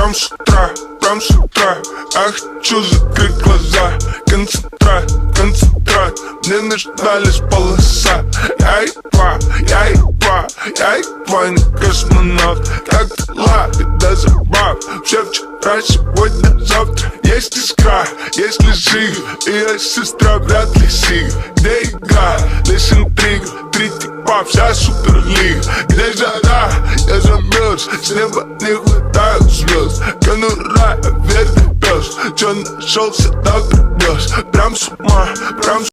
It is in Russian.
прям с утра, я хочу закрыть глаза. Концентрат, мне нужна лишь полоса. Я и твой космонавт. Как дела и до забав. Все вчера, сегодня, завтра. Есть искра, есть лжи, и есть сестра, вряд ли сиг. Где игра, лишь интрига, три типа, вся суперлига. Где жара, я замерз, с неба не хватает звезд. Конура, верный пес, чё нашелся, так привез. Прям с ума,